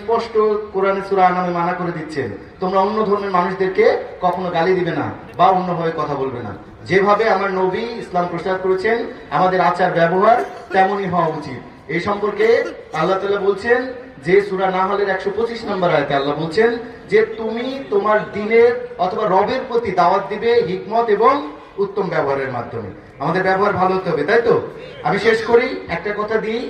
স্পষ্ট কোরআনে সূরা আনামে মানা করে দিচ্ছেন, তোমরা অন্য ধর্মের মানুষদেরকে কখনো গালি দিবে না বা অন্যভাবে কথা বলবে না। যেভাবে আমার নবী ইসলাম প্রচার করেছেন, আমাদের আচার ব্যবহার তেমনই হওয়া উচিত। এই সম্পর্কে আল্লাহ তাআলা বলছেন যে সূরা নাহলের 125 নম্বর আয়াতে আল্লাহ বলছেন যে তুমি তোমার দ্বীনের অথবা রবের প্রতি দাওয়াত দিবে হিকমত এবং উত্তম ব্যবহারের মাধ্যমে। আমাদের ব্যবহার ভালো হতে হবে, তাই তো? আমি শেষ করি একটা কথা দিই,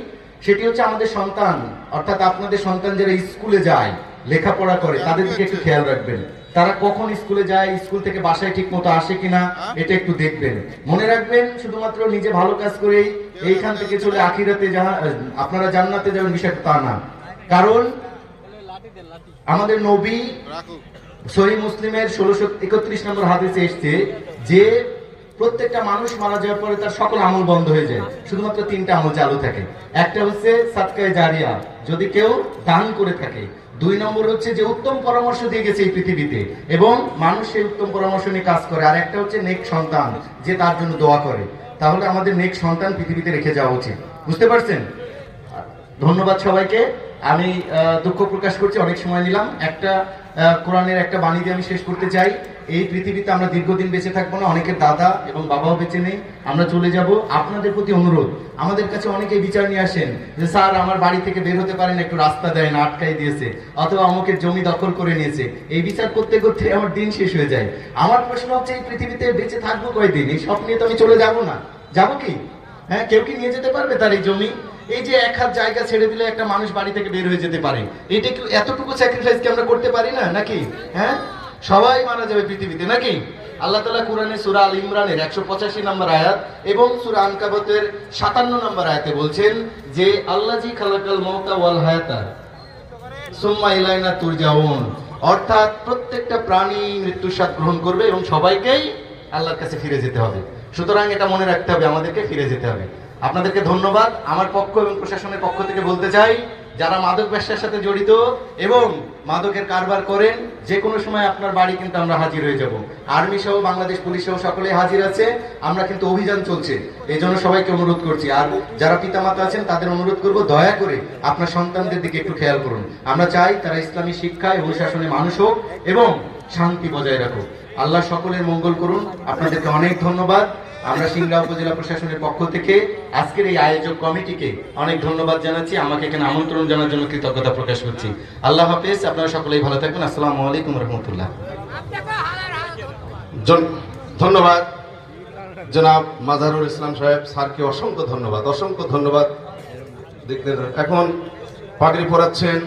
সেটি হচ্ছে আমাদের সন্তান, অর্থাৎ আপনাদের সন্তান যারা স্কুলে যায়, লেখাপড়া করে, তাদের দিকে একটু খেয়াল রাখবেন। তারা কখন স্কুলে যায়, স্কুল থেকে বাসায় ঠিক মতো আসে কিনা, এটা একটু দেখবেন। মনে রাখবেন, শুধুমাত্র নিজে ভালো কাজ করেই এইখান থেকে চলে আখিরাতে আপনারা জান্নাতে যাবেন, বিষয়টা তা না। কারণ আমাদের নবী সহিহ মুসলিমের 1631 নম্বর হাদিসে এসেছে যে প্রত্যেকটা মানুষ মারা যাওয়ার পরে তার সকল আমল বন্ধ হয়ে যায়, শুধুমাত্র 3টা আমল চালু থাকে। একটা হচ্ছে সাদকায়ে জারিয়া, যদি কেউ দান করে থাকে। 2 নম্বর হচ্ছে যে উত্তম পরামর্শ দিয়ে গেছে এই পৃথিবীতে এবং মানুষ সেই উত্তম পরামর্শ নিয়ে কাজ করে। আর একটা হচ্ছে নেক সন্তান, যে তার জন্য দোয়া করে। তাহলে আমাদের নেক সন্তান পৃথিবীতে রেখে যাওয়া উচিত। বুঝতে পারছেন? ধন্যবাদ সবাইকে। আমি দুঃখ প্রকাশ করছি, অনেক সময় নিলাম। একটা কোরআনের একটা বাণী দিয়ে আমি শেষ করতে চাই। এই পৃথিবীতে আমরা দীর্ঘদিন বেঁচে থাকবো না, অনেকের দাদা এবং বাবাও বেঁচে নেই, আমরা চলে যাব। আপনাদের প্রতি অনুরোধ, আমাদের কাছে অনেকেই বিচার নিয়ে আসেন যে স্যার আমার বাড়ি থেকে বের হতে পারেন, একটু রাস্তা দেয় না, আটকাই দিয়েছে, অথবা অমুকের জমি দখল করে নিয়েছে। এই বিচার করতে করতে আমার দিন শেষ হয়ে যায়। আমার প্রশ্ন হচ্ছে, এই পৃথিবীতে বেঁচে থাকবো কয়দিন? এই সব নিয়ে তো আমি চলে যাব না, যাবো কি? হ্যাঁ, কেউ কি নিয়ে যেতে পারবে তার এই জমি? এই যে 1 হাত জায়গা ছেড়ে দিলে একটা মানুষ বাড়ি থেকে বের হয়ে যেতে পারে, এটা কি এতটুকু স্যাক্রিফাইস কি আমরা করতে পারি না নাকি? হ্যাঁ, সবাই মারা যাবে পৃথিবীতে নাকি? আল্লাহ তাআলা কোরআনে সূরা আল ইমরানের 185 নম্বর আয়াত এবং সূরা আনকাবুতের 57 নম্বর আয়াতে বলছেন যে আল্লাযী খালাকাল মাউতা ওয়াল হায়াতা সুম্মা ইলাইনা তুরজাউন, অর্থাৎ প্রত্যেকটা প্রাণী মৃত্যুর স্বাদ গ্রহণ করবে এবং সবাইকেই আল্লাহর কাছে ফিরে যেতে হবে। সুতরাং এটা মনে রাখতে হবে, আমাদেরকে ফিরে যেতে হবে। আপনাদেরকে ধন্যবাদ। আমার পক্ষ এবং প্রশাসনের পক্ষ থেকে বলতে চাই, যারা মাদক ব্যবসার সাথে জড়িত এবং মাদকের কারবার করেন, যে কোনো সময় আপনার বাড়ি কিন্তু আমরা হাজির হয়ে যাব। আর্মি সহ বাংলাদেশ পুলিশ সহ সকলেই হাজির আছে। আমরা কিন্তু অভিযান চলছে, এই জন্য সবাইকে অনুরোধ করছি। আর যারা পিতামাতা আছেন তাদের অনুরোধ করব, দয়া করে আপনার সন্তানদের দিকে একটু খেয়াল করুন। আমরা চাই তারা ইসলামী শিক্ষা এবং শাসনে মানুষ হোক এবং শান্তি বজায় রাখুক। আল্লাহ সকলের মঙ্গল করুন। আপনাদেরকে অনেক ধন্যবাদ। আমরা সিংড়া উপজেলা প্রশাসনের পক্ষ থেকে আজকের এই আয়োজক কমিটিকে অনেক ধন্যবাদ জানাচ্ছি। আমাকে এখানে আমন্ত্রণ জানার জন্য কৃতজ্ঞতা প্রকাশ করছি। আল্লাহ হাফেজ, আপনারা সকলেই ভালো থাকবেন। আসসালামু আলাইকুম রহমতুল্লাহ। ধন্যবাদ জনাব মাজারুল ইসলাম সাহেব স্যারকে, অসংখ্য ধন্যবাদ, অসংখ্য ধন্যবাদ। এখন পাগড়ি পরাচ্ছেন